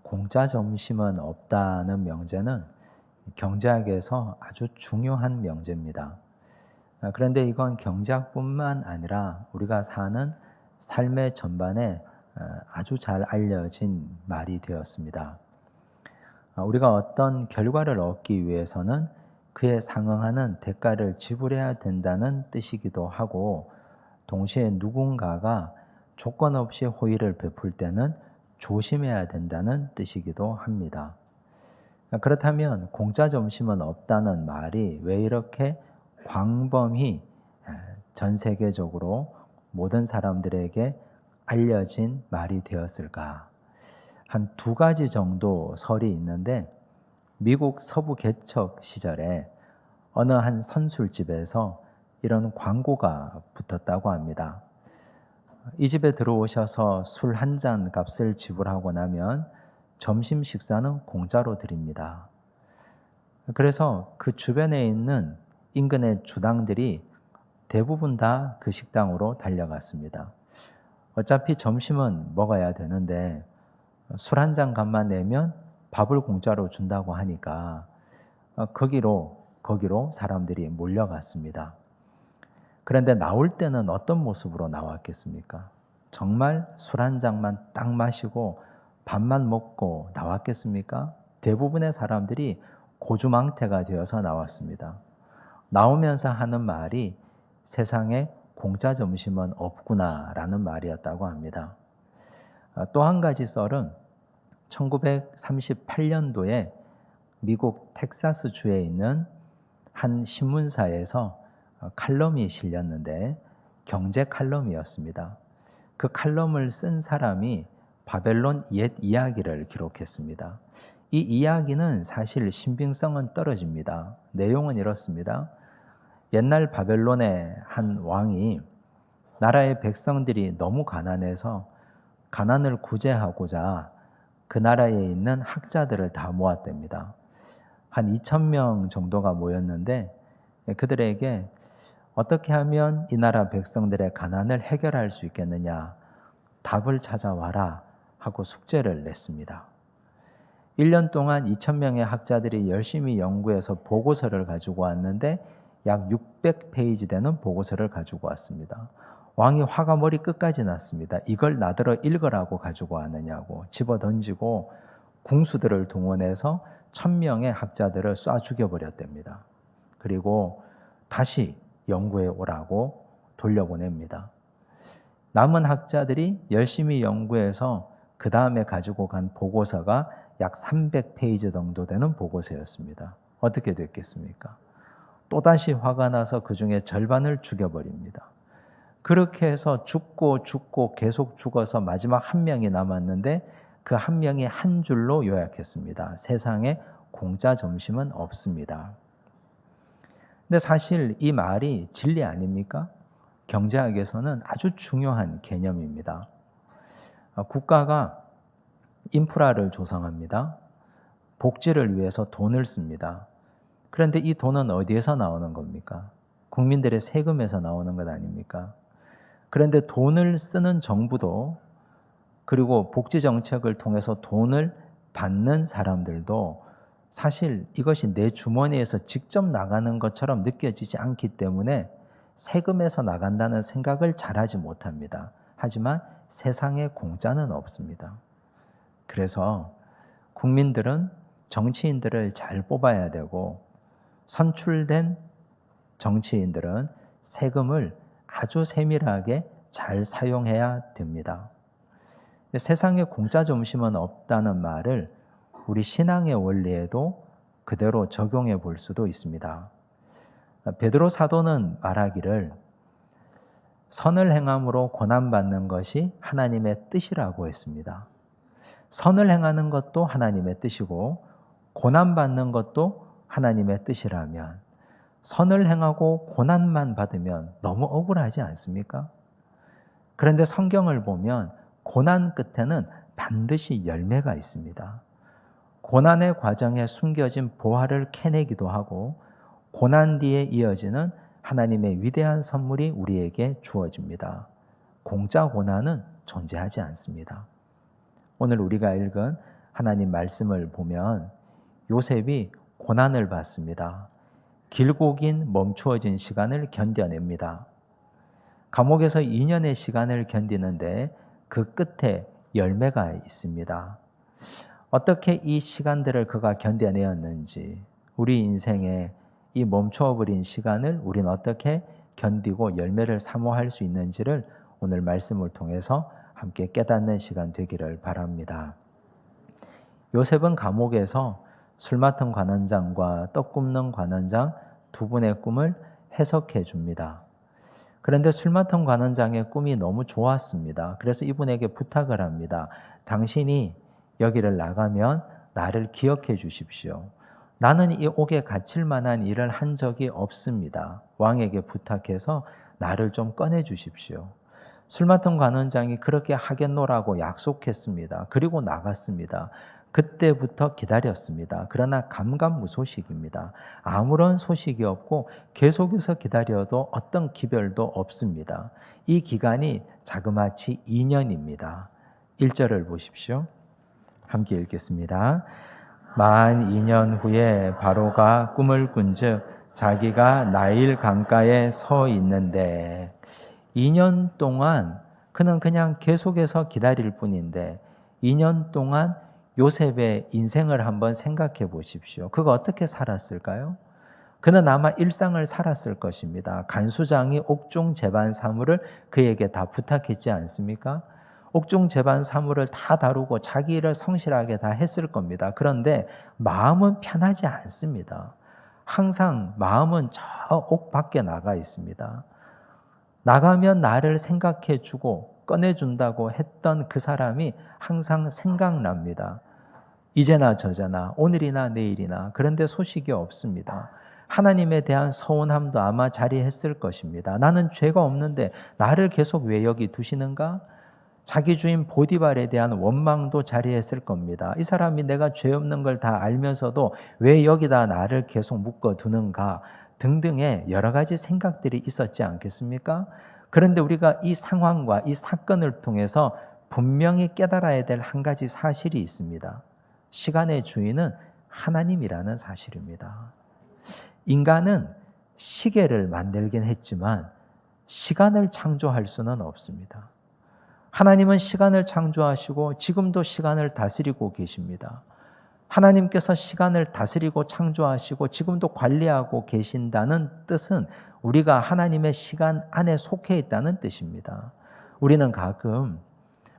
공짜 점심은 없다는 명제는 경제학에서 아주 중요한 명제입니다. 그런데 이건 경제학뿐만 아니라 우리가 사는 삶의 전반에 아주 잘 알려진 말이 되었습니다. 우리가 어떤 결과를 얻기 위해서는 그에 상응하는 대가를 지불해야 된다는 뜻이기도 하고, 동시에 누군가가 조건 없이 호의를 베풀 때는 조심해야 된다는 뜻이기도 합니다. 그렇다면 공짜 점심은 없다는 말이 왜 이렇게 광범위 전 세계적으로 모든 사람들에게 알려진 말이 되었을까? 한 두 가지 정도 설이 있는데, 미국 서부 개척 시절에 어느 한 선술집에서 이런 광고가 붙었다고 합니다. 이 집에 들어오셔서 술 한 잔 값을 지불하고 나면 점심 식사는 공짜로 드립니다. 그래서 그 주변에 있는 인근의 주당들이 대부분 다 그 식당으로 달려갔습니다. 어차피 점심은 먹어야 되는데 술 한 잔 값만 내면 밥을 공짜로 준다고 하니까 거기로 사람들이 몰려갔습니다. 그런데 나올 때는 어떤 모습으로 나왔겠습니까? 정말 술 한 잔만 딱 마시고 밥만 먹고 나왔겠습니까? 대부분의 사람들이 고주망태가 되어서 나왔습니다. 나오면서 하는 말이 세상에 공짜 점심은 없구나라는 말이었다고 합니다. 또 한 가지 썰은 1938년도에 미국 텍사스주에 있는 한 신문사에서 칼럼이 실렸는데 경제 칼럼이었습니다. 그 칼럼을 쓴 사람이 바벨론 옛 이야기를 기록했습니다. 이 이야기는 사실 신빙성은 떨어집니다. 내용은 이렇습니다. 옛날 바벨론의 한 왕이 나라의 백성들이 너무 가난해서 가난을 구제하고자 그 나라에 있는 학자들을 다 모았답니다. 한 2,000명 정도가 모였는데 그들에게 어떻게 하면 이 나라 백성들의 가난을 해결할 수 있겠느냐, 답을 찾아와라 하고 숙제를 냈습니다. 1년 동안 2,000명의 학자들이 열심히 연구해서 보고서를 가지고 왔는데 약 600페이지 되는 보고서를 가지고 왔습니다. 왕이 화가 머리 끝까지 났습니다. 이걸 나더러 읽으라고 가지고 왔느냐고 집어던지고 궁수들을 동원해서 1,000명의 학자들을 쏴 죽여버렸답니다. 그리고 다시 연구해 오라고 돌려보냅니다. 남은 학자들이 열심히 연구해서 그 다음에 가지고 간 보고서가 약 300페이지 정도 되는 보고서였습니다. 어떻게 됐겠습니까? 또다시 화가 나서 그 중에 절반을 죽여버립니다. 그렇게 해서 죽고 계속 죽어서 마지막 한 명이 남았는데 그 한 명이 한 줄로 요약했습니다. 세상에 공짜 점심은 없습니다. 근데 사실 이 말이 진리 아닙니까? 경제학에서는 아주 중요한 개념입니다. 국가가 인프라를 조성합니다. 복지를 위해서 돈을 씁니다. 그런데 이 돈은 어디에서 나오는 겁니까? 국민들의 세금에서 나오는 것 아닙니까? 그런데 돈을 쓰는 정부도, 그리고 복지 정책을 통해서 돈을 받는 사람들도 사실 이것이 내 주머니에서 직접 나가는 것처럼 느껴지지 않기 때문에 세금에서 나간다는 생각을 잘하지 못합니다. 하지만 세상에 공짜는 없습니다. 그래서 국민들은 정치인들을 잘 뽑아야 되고, 선출된 정치인들은 세금을 아주 세밀하게 잘 사용해야 됩니다. 세상에 공짜 점심은 없다는 말을 우리 신앙의 원리에도 그대로 적용해 볼 수도 있습니다. 베드로 사도는 말하기를 선을 행함으로 고난받는 것이 하나님의 뜻이라고 했습니다. 선을 행하는 것도 하나님의 뜻이고 고난받는 것도 하나님의 뜻이라면 선을 행하고 고난만 받으면 너무 억울하지 않습니까? 그런데 성경을 보면 고난 끝에는 반드시 열매가 있습니다. 고난의 과정에 숨겨진 보화를 캐내기도 하고 고난 뒤에 이어지는 하나님의 위대한 선물이 우리에게 주어집니다. 공짜 고난은 존재하지 않습니다. 오늘 우리가 읽은 하나님 말씀을 보면 요셉이 고난을 받습니다. 길고 긴 멈추어진 시간을 견뎌냅니다. 감옥에서 2년의 시간을 견디는데 그 끝에 열매가 있습니다. 어떻게 이 시간들을 그가 견뎌내었는지, 우리 인생에 이 멈추어버린 시간을 우리는 어떻게 견디고 열매를 사모할 수 있는지를 오늘 말씀을 통해서 함께 깨닫는 시간 되기를 바랍니다. 요셉은 감옥에서 술 맡은 관원장과 떡 굽는 관원장 두 분의 꿈을 해석해 줍니다. 그런데 술 맡은 관원장의 꿈이 너무 좋았습니다. 그래서 이분에게 부탁을 합니다. 당신이 여기를 나가면 나를 기억해 주십시오. 나는 이 옥에 갇힐 만한 일을 한 적이 없습니다. 왕에게 부탁해서 나를 좀 꺼내 주십시오. 술 맡은 관원장이 그렇게 하겠노라고 약속했습니다. 그리고 나갔습니다. 그때부터 기다렸습니다. 그러나 감감무소식입니다. 아무런 소식이 없고 계속해서 기다려도 어떤 기별도 없습니다. 이 기간이 자그마치 2년입니다. 1절을 보십시오. 함께 읽겠습니다. 만 2년 후에 바로가 꿈을 꾼즉 자기가 나일 강가에 서 있는데 2년 동안 그는 그냥 계속해서 기다릴 뿐인데 2년 동안 요셉의 인생을 한번 생각해 보십시오. 그가 어떻게 살았을까요? 그는 아마 일상을 살았을 것입니다. 간수장이 옥중 재반 사무를 그에게 다 부탁했지 않습니까? 옥중 재반 사무를 다 다루고 자기 일을 성실하게 다 했을 겁니다. 그런데 마음은 편하지 않습니다. 항상 마음은 저 옥 밖에 나가 있습니다. 나가면 나를 생각해 주고 꺼내준다고 했던 그 사람이 항상 생각납니다. 이제나 저제나 오늘이나 내일이나. 그런데 소식이 없습니다. 하나님에 대한 서운함도 아마 자리했을 것입니다. 나는 죄가 없는데 나를 계속 왜 여기 두시는가? 자기 주인 보디발에 대한 원망도 자리했을 겁니다. 이 사람이 내가 죄 없는 걸 다 알면서도 왜 여기다 나를 계속 묶어두는가 등등의 여러 가지 생각들이 있었지 않겠습니까? 그런데 우리가 이 상황과 이 사건을 통해서 분명히 깨달아야 될 한 가지 사실이 있습니다. 시간의 주인은 하나님이라는 사실입니다. 인간은 시계를 만들긴 했지만 시간을 창조할 수는 없습니다. 하나님은 시간을 창조하시고 지금도 시간을 다스리고 계십니다. 하나님께서 시간을 다스리고 창조하시고 지금도 관리하고 계신다는 뜻은 우리가 하나님의 시간 안에 속해 있다는 뜻입니다. 우리는 가끔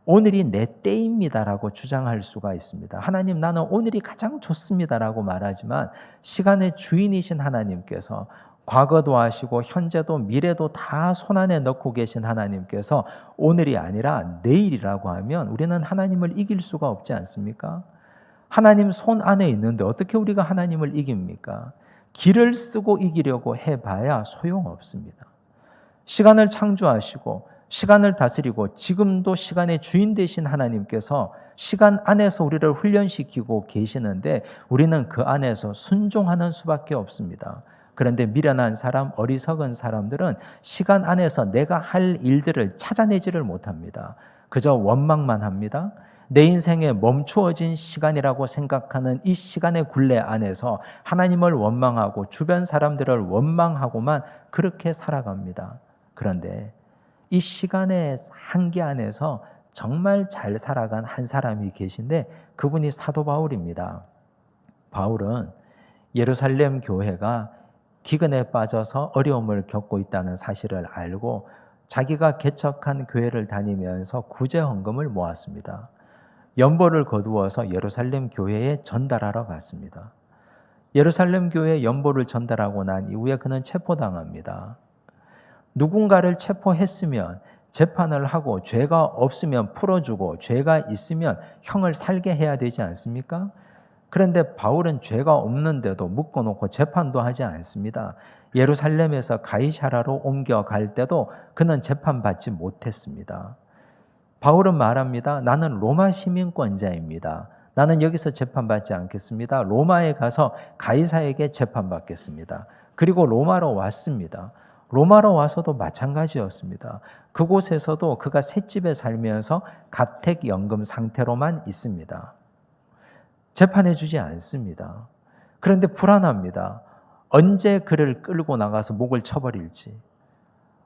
오늘이 내 때입니다라고 주장할 수가 있습니다. 하나님, 나는 오늘이 가장 좋습니다라고 말하지만 시간의 주인이신 하나님께서 과거도 하시고 현재도 미래도 다 손안에 넣고 계신 하나님께서 오늘이 아니라 내일이라고 하면 우리는 하나님을 이길 수가 없지 않습니까? 하나님 손 안에 있는데 어떻게 우리가 하나님을 이깁니까? 길을 쓰고 이기려고 해봐야 소용없습니다. 시간을 창조하시고 시간을 다스리고 지금도 시간의 주인 되신 하나님께서 시간 안에서 우리를 훈련시키고 계시는데 우리는 그 안에서 순종하는 수밖에 없습니다. 그런데 미련한 사람, 어리석은 사람들은 시간 안에서 내가 할 일들을 찾아내지를 못합니다. 그저 원망만 합니다. 내 인생에 멈추어진 시간이라고 생각하는 이 시간의 굴레 안에서 하나님을 원망하고 주변 사람들을 원망하고만 그렇게 살아갑니다. 그런데 이 시간의 한계 안에서 정말 잘 살아간 한 사람이 계신데 그분이 사도 바울입니다. 바울은 예루살렘 교회가 기근에 빠져서 어려움을 겪고 있다는 사실을 알고 자기가 개척한 교회를 다니면서 구제 헌금을 모았습니다. 연보를 거두어서 예루살렘 교회에 전달하러 갔습니다. 예루살렘 교회에 연보를 전달하고 난 이후에 그는 체포당합니다. 누군가를 체포했으면 재판을 하고 죄가 없으면 풀어주고 죄가 있으면 형을 살게 해야 되지 않습니까? 그런데 바울은 죄가 없는데도 묶어놓고 재판도 하지 않습니다. 예루살렘에서 가이사라로 옮겨갈 때도 그는 재판받지 못했습니다. 바울은 말합니다. 나는 로마 시민권자입니다. 나는 여기서 재판받지 않겠습니다. 로마에 가서 가이사에게 재판받겠습니다. 그리고 로마로 왔습니다. 로마로 와서도 마찬가지였습니다. 그곳에서도 그가 셋집에 살면서 가택연금 상태로만 있습니다. 재판해 주지 않습니다. 그런데 불안합니다. 언제 그를 끌고 나가서 목을 쳐버릴지,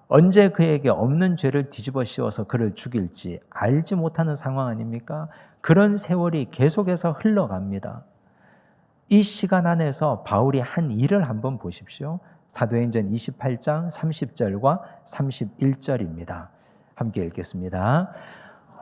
언제 그에게 없는 죄를 뒤집어 씌워서 그를 죽일지 알지 못하는 상황 아닙니까? 그런 세월이 계속해서 흘러갑니다. 이 시간 안에서 바울이 한 일을 한번 보십시오. 사도행전 28장 30절과 31절입니다. 함께 읽겠습니다.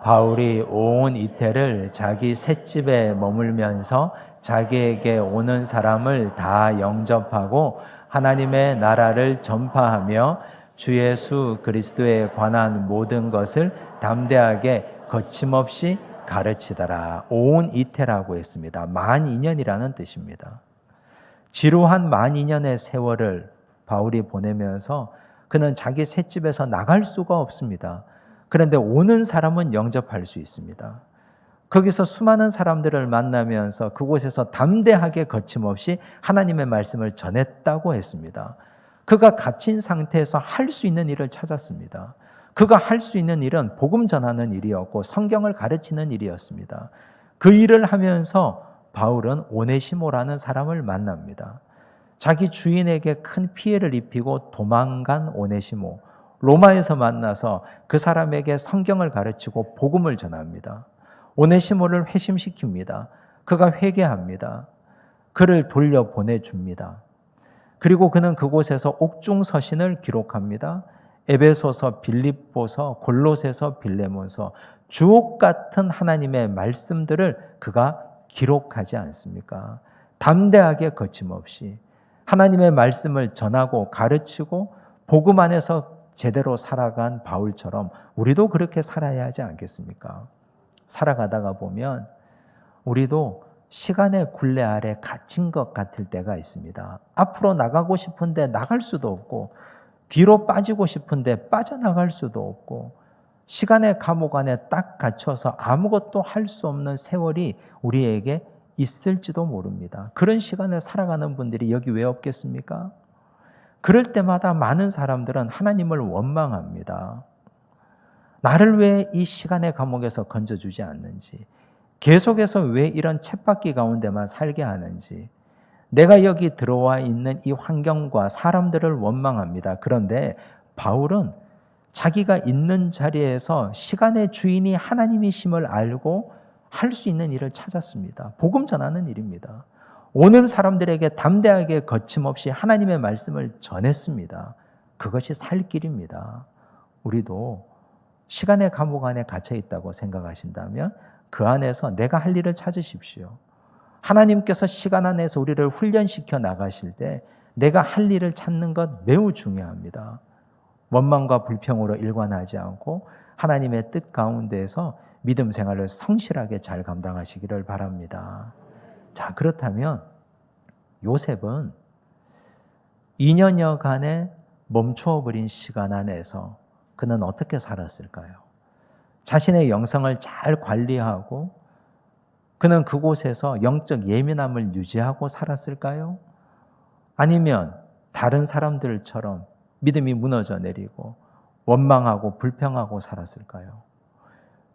바울이 온 이태를 자기 셋집에 머물면서 자기에게 오는 사람을 다 영접하고 하나님의 나라를 전파하며 주 예수 그리스도에 관한 모든 것을 담대하게 거침없이 가르치더라. 온 이태라고 했습니다. 만 2년이라는 뜻입니다. 지루한 만 2년의 세월을 바울이 보내면서 그는 자기 셋집에서 나갈 수가 없습니다. 그런데 오는 사람은 영접할 수 있습니다. 거기서 수많은 사람들을 만나면서 그곳에서 담대하게 거침없이 하나님의 말씀을 전했다고 했습니다. 그가 갇힌 상태에서 할 수 있는 일을 찾았습니다. 그가 할 수 있는 일은 복음 전하는 일이었고 성경을 가르치는 일이었습니다. 그 일을 하면서 바울은 오네시모라는 사람을 만납니다. 자기 주인에게 큰 피해를 입히고 도망간 오네시모, 로마에서 만나서 그 사람에게 성경을 가르치고 복음을 전합니다. 오네시모를 회심시킵니다. 그가 회개합니다. 그를 돌려보내줍니다. 그리고 그는 그곳에서 옥중서신을 기록합니다. 에베소서, 빌립보서, 골로새서, 빌레몬서, 주옥 같은 하나님의 말씀들을 그가 기록하지 않습니까? 담대하게 거침없이 하나님의 말씀을 전하고 가르치고 복음 안에서 제대로 살아간 바울처럼 우리도 그렇게 살아야 하지 않겠습니까? 살아가다가 보면 우리도 시간의 굴레 아래 갇힌 것 같을 때가 있습니다. 앞으로 나가고 싶은데 나갈 수도 없고 뒤로 빠지고 싶은데 빠져나갈 수도 없고 시간의 감옥 안에 딱 갇혀서 아무것도 할 수 없는 세월이 우리에게 있을지도 모릅니다. 그런 시간을 살아가는 분들이 여기 왜 없겠습니까? 그럴 때마다 많은 사람들은 하나님을 원망합니다. 나를 왜 이 시간의 감옥에서 건져주지 않는지, 계속해서 왜 이런 쳇바퀴 가운데만 살게 하는지, 내가 여기 들어와 있는 이 환경과 사람들을 원망합니다. 그런데 바울은 자기가 있는 자리에서 시간의 주인이 하나님이심을 알고 할 수 있는 일을 찾았습니다. 복음 전하는 일입니다. 오는 사람들에게 담대하게 거침없이 하나님의 말씀을 전했습니다. 그것이 살 길입니다. 우리도 시간의 감옥 안에 갇혀 있다고 생각하신다면 그 안에서 내가 할 일을 찾으십시오. 하나님께서 시간 안에서 우리를 훈련시켜 나가실 때 내가 할 일을 찾는 것 매우 중요합니다. 원망과 불평으로 일관하지 않고 하나님의 뜻 가운데에서 믿음 생활을 성실하게 잘 감당하시기를 바랍니다. 자, 그렇다면 요셉은 2년여간의 멈추어버린 시간 안에서 그는 어떻게 살았을까요? 자신의 영성을 잘 관리하고 그는 그곳에서 영적 예민함을 유지하고 살았을까요? 아니면 다른 사람들처럼 믿음이 무너져 내리고 원망하고 불평하고 살았을까요?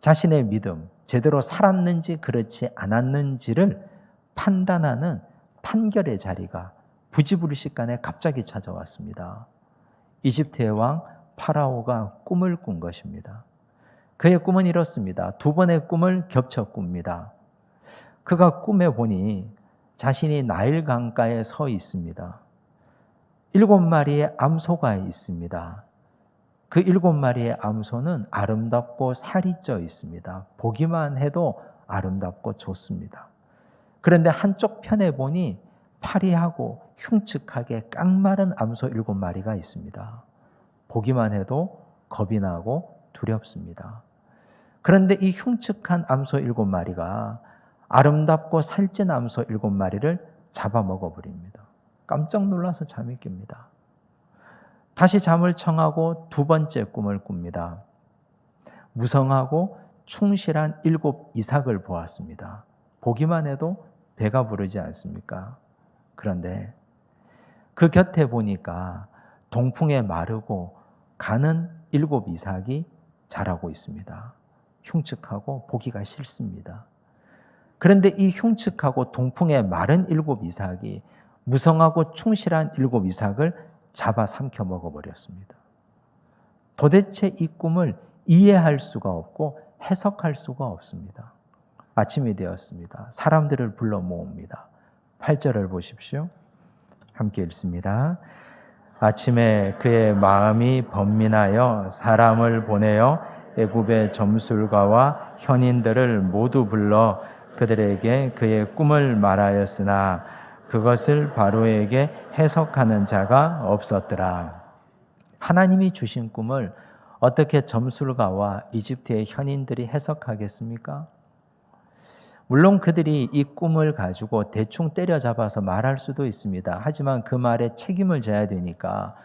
자신의 믿음, 제대로 살았는지 그렇지 않았는지를 판단하는 판결의 자리가 부지불식간에 갑자기 찾아왔습니다. 이집트의 왕 파라오가 꿈을 꾼 것입니다. 그의 꿈은 이렇습니다. 두 번의 꿈을 겹쳐 꿉니다. 그가 꿈에 보니 자신이 나일 강가에 서 있습니다. 7마리의 암소가 있습니다. 그 7마리의 암소는 아름답고 살이 쪄 있습니다. 보기만 해도 아름답고 좋습니다. 그런데 한쪽 편에 보니 파리하고 흉측하게 깡마른 암소 7마리가 있습니다. 보기만 해도 겁이 나고 두렵습니다. 그런데 이 흉측한 암소 7마리가 아름답고 살찐 암소 7마리를 잡아먹어버립니다. 깜짝 놀라서 잠이 깹니다. 다시 잠을 청하고 두 번째 꿈을 꿉니다. 무성하고 충실한 7 이삭을 보았습니다. 보기만 해도 배가 부르지 않습니까? 그런데 그 곁에 보니까 동풍에 마르고 가는 7 이삭이 자라고 있습니다. 흉측하고 보기가 싫습니다. 그런데 이 흉측하고 동풍의 마른 7 이삭이 무성하고 충실한 7 이삭을 잡아삼켜 먹어버렸습니다. 도대체 이 꿈을 이해할 수가 없고 해석할 수가 없습니다. 아침이 되었습니다. 사람들을 불러 모읍니다. 8절을 보십시오. 함께 읽습니다. 아침에 그의 마음이 번민하여 사람을 보내어 애굽의 점술가와 현인들을 모두 불러 그들에게 그의 꿈을 말하였으나 그것을 바로에게 해석하는 자가 없었더라. 하나님이 주신 꿈을 어떻게 점술가와 이집트의 현인들이 해석하겠습니까? 물론 그들이 이 꿈을 가지고 대충 때려잡아서 말할 수도 있습니다. 하지만 그 말에 책임을 져야 되니까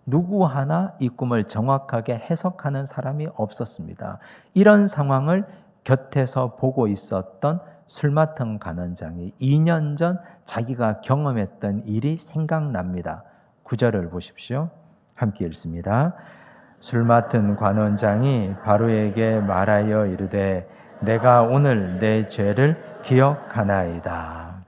누구 하나 이 꿈을 정확하게 해석하는 사람이 없었습니다. 이런 상황을 곁에서 보고 있었던 술 맡은 관원장이 2년 전 자기가 경험했던 일이 생각납니다. 9절을 보십시오. 함께 읽습니다. 술 맡은 관원장이 바로에게 말하여 이르되 내가 오늘 내 죄를 기억하나이다.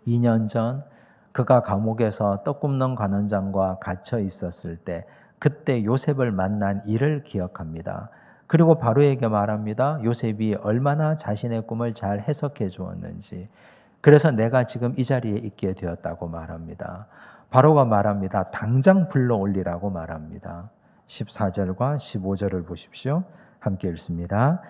2년 전 그가 감옥에서 떡 굽는 관원장과 갇혀 있었을 때 그때 요셉을 만난 일을 기억합니다. 그리고 바로에게 말합니다. 요셉이 얼마나 자신의 꿈을 잘 해석해 주었는지. 그래서 내가 지금 이 자리에 있게 되었다고 말합니다. 바로가 말합니다. 당장 불러 올리라고 말합니다. 14절과 15절을 보십시오. 함께 읽습니다.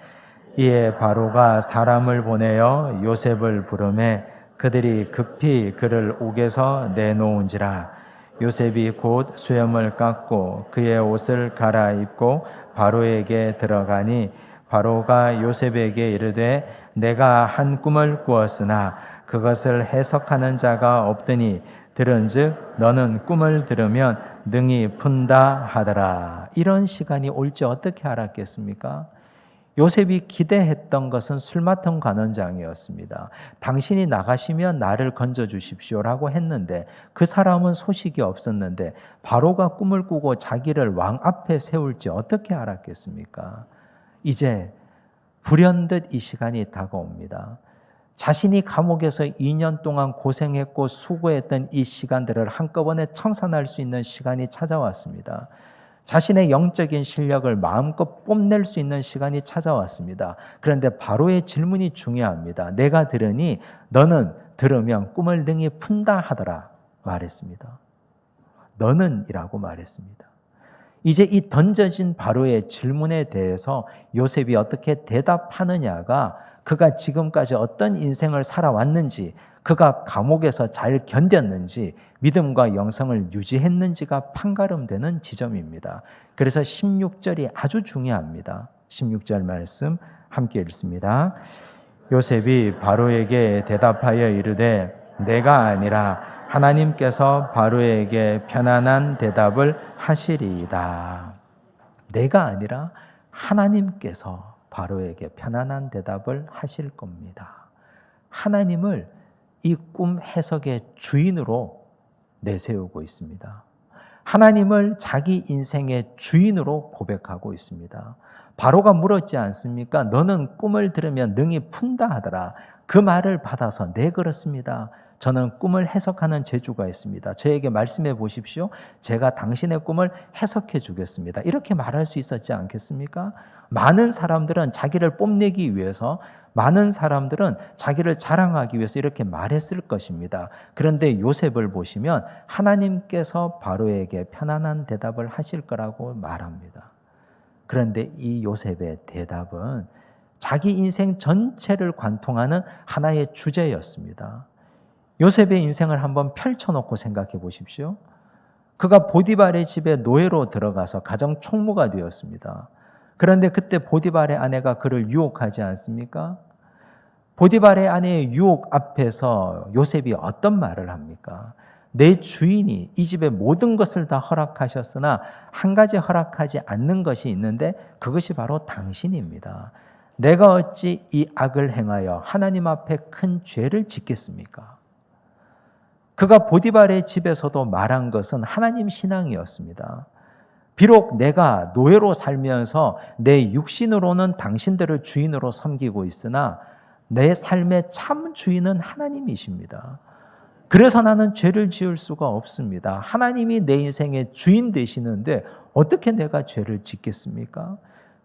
이에 바로가 사람을 보내어 요셉을 부르매 그들이 급히 그를 옥에서 내놓은지라. 요셉이 곧 수염을 깎고 그의 옷을 갈아입고 바로에게 들어가니 바로가 요셉에게 이르되 내가 한 꿈을 꾸었으나 그것을 해석하는 자가 없더니 들은즉 너는 꿈을 들으면 능히 푼다 하더라. 이런 시간이 올지 어떻게 알았겠습니까? 요셉이 기대했던 것은 술 맡은 관원장이었습니다. 당신이 나가시면 나를 건져주십시오라고 했는데 그 사람은 소식이 없었는데 바로가 꿈을 꾸고 자기를 왕 앞에 세울지 어떻게 알았겠습니까? 이제 불현듯 이 시간이 다가옵니다. 자신이 감옥에서 2년 동안 고생했고 수고했던 이 시간들을 한꺼번에 청산할 수 있는 시간이 찾아왔습니다. 자신의 영적인 실력을 마음껏 뽐낼 수 있는 시간이 찾아왔습니다. 그런데 바로의 질문이 중요합니다. 내가 들으니 너는 들으면 꿈을 능히 푼다 하더라 말했습니다. 너는 이라고 말했습니다. 이제 이 던져진 바로의 질문에 대해서 요셉이 어떻게 대답하느냐가 그가 지금까지 어떤 인생을 살아왔는지, 그가 감옥에서 잘 견뎠는지, 믿음과 영성을 유지했는지가 판가름되는 지점입니다. 그래서 16절이 아주 중요합니다. 16절 말씀 함께 읽습니다. 요셉이 바로에게 대답하여 이르되 내가 아니라 하나님께서 바로에게 편안한 대답을 하시리이다. 내가 아니라 하나님께서 바로에게 편안한 대답을 하실 겁니다. 하나님을 이 꿈 해석의 주인으로 내세우고 있습니다. 하나님을 자기 인생의 주인으로 고백하고 있습니다. 바로가 물었지 않습니까? 너는 꿈을 들으면 능히 푼다 하더라. 그 말을 받아서 네 그렇습니다. 저는 꿈을 해석하는 재주가 있습니다. 저에게 말씀해 보십시오. 제가 당신의 꿈을 해석해 주겠습니다. 이렇게 말할 수 있었지 않겠습니까? 많은 사람들은 자기를 뽐내기 위해서, 많은 사람들은 자기를 자랑하기 위해서 이렇게 말했을 것입니다. 그런데 요셉을 보시면 하나님께서 바로에게 편안한 대답을 하실 거라고 말합니다. 그런데 이 요셉의 대답은 자기 인생 전체를 관통하는 하나의 주제였습니다. 요셉의 인생을 한번 펼쳐놓고 생각해 보십시오. 그가 보디발의 집에 노예로 들어가서 가정 총무가 되었습니다. 그런데 그때 보디발의 아내가 그를 유혹하지 않습니까? 보디발의 아내의 유혹 앞에서 요셉이 어떤 말을 합니까? 내 주인이 이 집의 모든 것을 다 허락하셨으나 한 가지 허락하지 않는 것이 있는데 그것이 바로 당신입니다. 내가 어찌 이 악을 행하여 하나님 앞에 큰 죄를 짓겠습니까? 그가 보디발의 집에서도 말한 것은 하나님 신앙이었습니다. 비록 내가 노예로 살면서 내 육신으로는 당신들을 주인으로 섬기고 있으나 내 삶의 참 주인은 하나님이십니다. 그래서 나는 죄를 지을 수가 없습니다. 하나님이 내 인생의 주인 되시는데 어떻게 내가 죄를 짓겠습니까?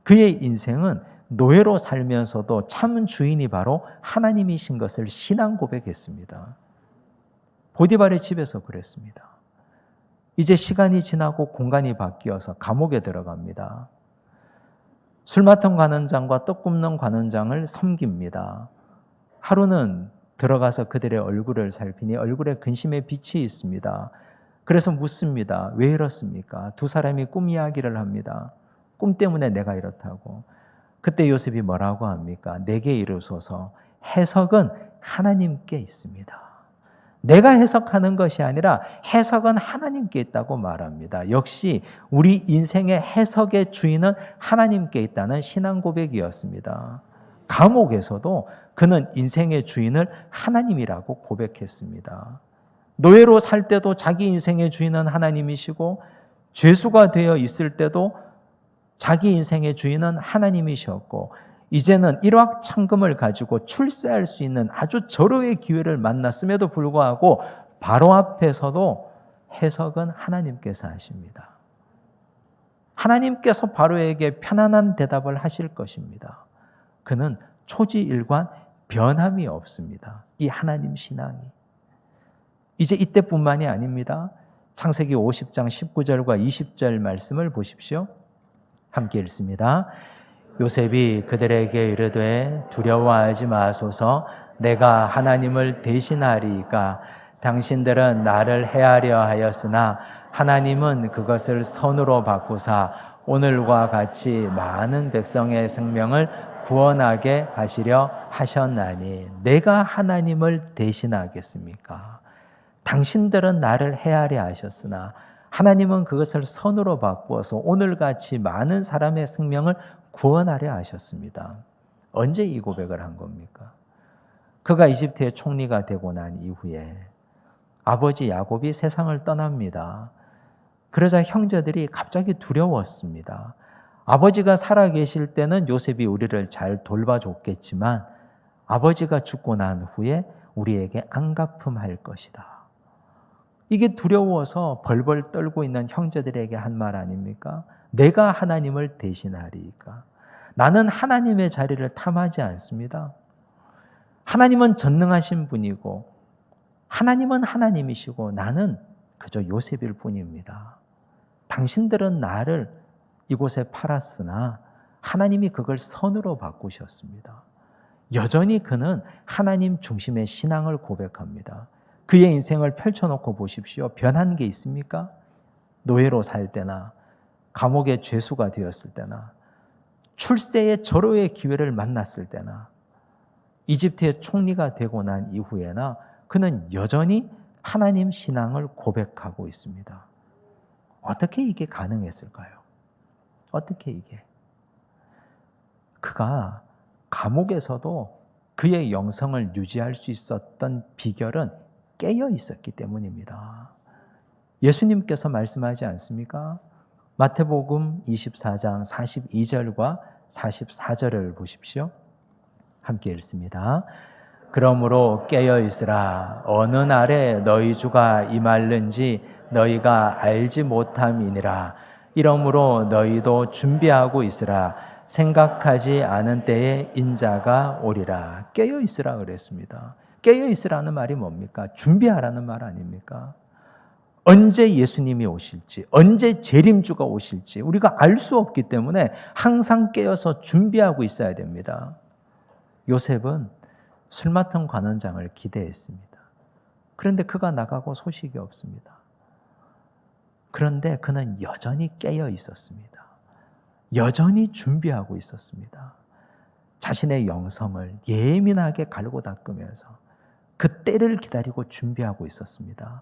그의 인생은 노예로 살면서도 참 주인이 바로 하나님이신 것을 신앙 고백했습니다. 보디발의 집에서 그랬습니다. 이제 시간이 지나고 공간이 바뀌어서 감옥에 들어갑니다. 술 맡은 관원장과 떡 굽는 관원장을 섬깁니다. 하루는 들어가서 그들의 얼굴을 살피니 얼굴에 근심의 빛이 있습니다. 그래서 묻습니다. 왜 이렇습니까? 두 사람이 꿈 이야기를 합니다. 꿈 때문에 내가 이렇다고. 그때 요셉이 뭐라고 합니까? 내게 이르소서 해석은 하나님께 있습니다. 내가 해석하는 것이 아니라 해석은 하나님께 있다고 말합니다. 역시 우리 인생의 해석의 주인은 하나님께 있다는 신앙 고백이었습니다. 감옥에서도 그는 인생의 주인을 하나님이라고 고백했습니다. 노예로 살 때도 자기 인생의 주인은 하나님이시고 죄수가 되어 있을 때도 자기 인생의 주인은 하나님이셨고 이제는 일확천금을 가지고 출세할 수 있는 아주 절호의 기회를 만났음에도 불구하고 바로 앞에서도 해석은 하나님께서 하십니다. 하나님께서 바로에게 편안한 대답을 하실 것입니다. 그는 초지일관 변함이 없습니다. 이 하나님 신앙이. 이제 이때뿐만이 아닙니다. 창세기 50장 19절과 20절 말씀을 보십시오. 함께 읽습니다. 요셉이 그들에게 이르되 두려워하지 마소서 내가 하나님을 대신하리이까 당신들은 나를 해하려 하였으나 하나님은 그것을 선으로 바꾸사 오늘과 같이 많은 백성의 생명을 구원하게 하시려 하셨나니 내가 하나님을 대신하겠습니까? 당신들은 나를 해하려 하셨으나 하나님은 그것을 선으로 바꾸어서 오늘같이 많은 사람의 생명을 구원하려 하셨습니다. 언제 이 고백을 한 겁니까? 그가 이집트의 총리가 되고 난 이후에 아버지 야곱이 세상을 떠납니다. 그러자 형제들이 갑자기 두려웠습니다. 아버지가 살아계실 때는 요셉이 우리를 잘 돌봐줬겠지만 아버지가 죽고 난 후에 우리에게 안갚음할 것이다. 이게 두려워서 벌벌 떨고 있는 형제들에게 한 말 아닙니까? 내가 하나님을 대신하리이까. 나는 하나님의 자리를 탐하지 않습니다. 하나님은 전능하신 분이고 하나님은 하나님이시고 나는 그저 요셉일 뿐입니다. 당신들은 나를 이곳에 팔았으나 하나님이 그걸 선으로 바꾸셨습니다. 여전히 그는 하나님 중심의 신앙을 고백합니다. 그의 인생을 펼쳐놓고 보십시오. 변한 게 있습니까? 노예로 살 때나 감옥의 죄수가 되었을 때나 출세의 절호의 기회를 만났을 때나 이집트의 총리가 되고 난 이후에나 그는 여전히 하나님 신앙을 고백하고 있습니다. 어떻게 이게 가능했을까요? 어떻게 이게? 그가 감옥에서도 그의 영성을 유지할 수 있었던 비결은 깨어 있었기 때문입니다. 예수님께서 말씀하지 않습니까? 마태복음 24장 42절과 44절을 보십시오. 함께 읽습니다. 그러므로 깨어 있으라. 어느 날에 너희 주가 임할는지 너희가 알지 못함이니라. 이러므로 너희도 준비하고 있으라. 생각하지 않은 때에 인자가 오리라. 깨어 있으라 그랬습니다. 깨어 있으라는 말이 뭡니까? 준비하라는 말 아닙니까? 언제 예수님이 오실지, 언제 재림주가 오실지 우리가 알 수 없기 때문에 항상 깨어서 준비하고 있어야 됩니다. 요셉은 술 맡은 관원장을 기대했습니다. 그런데 그가 나가고 소식이 없습니다. 그런데 그는 여전히 깨어 있었습니다. 여전히 준비하고 있었습니다. 자신의 영성을 예민하게 갈고 닦으면서 그 때를 기다리고 준비하고 있었습니다.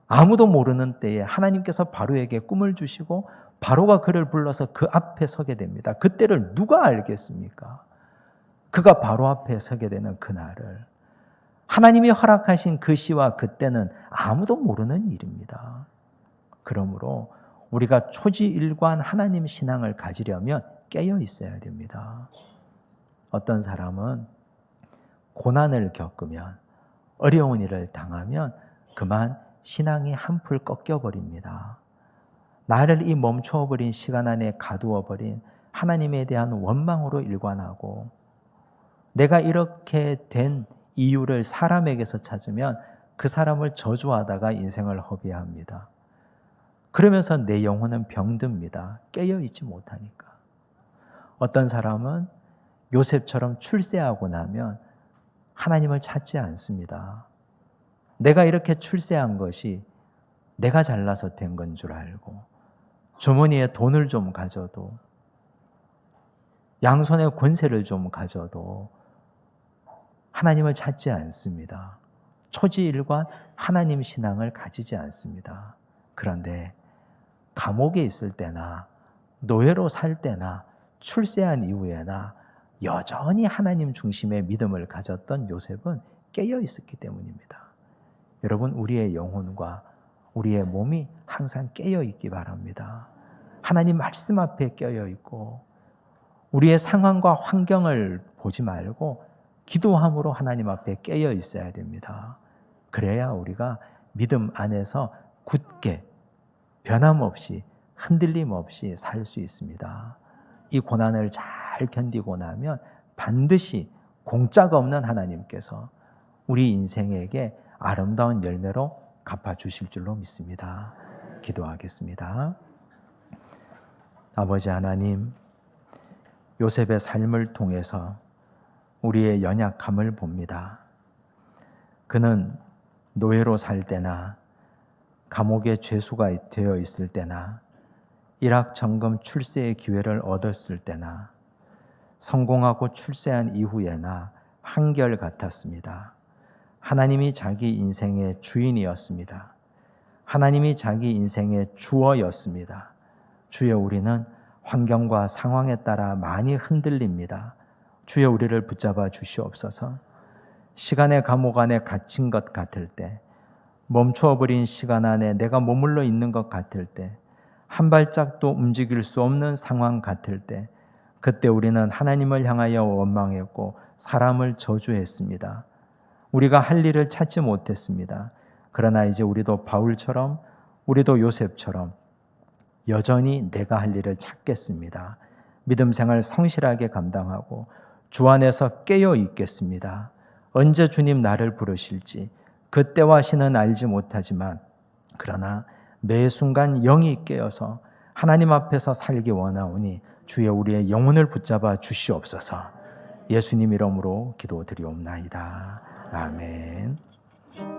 아무도 모르는 때에 하나님께서 바로에게 꿈을 주시고 바로가 그를 불러서 그 앞에 서게 됩니다. 그 때를 누가 알겠습니까? 그가 바로 앞에 서게 되는 그날을 하나님이 허락하신 그 시와 그 때는 아무도 모르는 일입니다. 그러므로 우리가 초지일관 하나님 신앙을 가지려면 깨어 있어야 됩니다. 어떤 사람은 고난을 겪으면, 어려운 일을 당하면 그만 신앙이 한풀 꺾여버립니다. 나를 이 멈춰버린 시간 안에 가두어버린 하나님에 대한 원망으로 일관하고, 내가 이렇게 된 이유를 사람에게서 찾으면 그 사람을 저주하다가 인생을 허비합니다. 그러면서 내 영혼은 병듭니다. 깨어있지 못하니까. 어떤 사람은 요셉처럼 출세하고 나면 하나님을 찾지 않습니다. 내가 이렇게 출세한 것이 내가 잘나서 된 건 줄 알고, 주머니에 돈을 좀 가져도, 양손에 권세를 좀 가져도 하나님을 찾지 않습니다. 초지일관 하나님 신앙을 가지지 않습니다. 그런데 감옥에 있을 때나 노예로 살 때나 출세한 이후에나 여전히 하나님 중심의 믿음을 가졌던 요셉은 깨어 있었기 때문입니다. 여러분, 우리의 영혼과 우리의 몸이 항상 깨어 있기 바랍니다. 하나님 말씀 앞에 깨어 있고, 우리의 상황과 환경을 보지 말고 기도함으로 하나님 앞에 깨어 있어야 됩니다. 그래야 우리가 믿음 안에서 굳게 변함없이 흔들림 없이 살 수 있습니다. 이 고난을 잘 견디고 나면 반드시 공짜가 없는 하나님께서 우리 인생에게 아름다운 열매로 갚아주실 줄로 믿습니다. 기도하겠습니다. 아버지 하나님, 요셉의 삶을 통해서 우리의 연약함을 봅니다. 그는 노예로 살 때나 감옥에 죄수가 되어 있을 때나 일확천금 출세의 기회를 얻었을 때나 성공하고 출세한 이후에나 한결같았습니다. 하나님이 자기 인생의 주인이었습니다. 하나님이 자기 인생의 주어였습니다. 주여, 우리는 환경과 상황에 따라 많이 흔들립니다. 주여, 우리를 붙잡아 주시옵소서. 시간의 감옥 안에 갇힌 것 같을 때, 멈추어버린 시간 안에 내가 머물러 있는 것 같을 때, 한 발짝도 움직일 수 없는 상황 같을 때, 그때 우리는 하나님을 향하여 원망했고 사람을 저주했습니다. 우리가 할 일을 찾지 못했습니다. 그러나 이제 우리도 바울처럼, 우리도 요셉처럼 여전히 내가 할 일을 찾겠습니다. 믿음 생활 성실하게 감당하고 주 안에서 깨어 있겠습니다. 언제 주님 나를 부르실지 그때와 시는 알지 못하지만, 그러나 매 순간 영이 깨어서 하나님 앞에서 살기 원하오니 주여, 우리의 영혼을 붙잡아 주시옵소서. 예수님 이름으로 기도드리옵나이다. 아멘.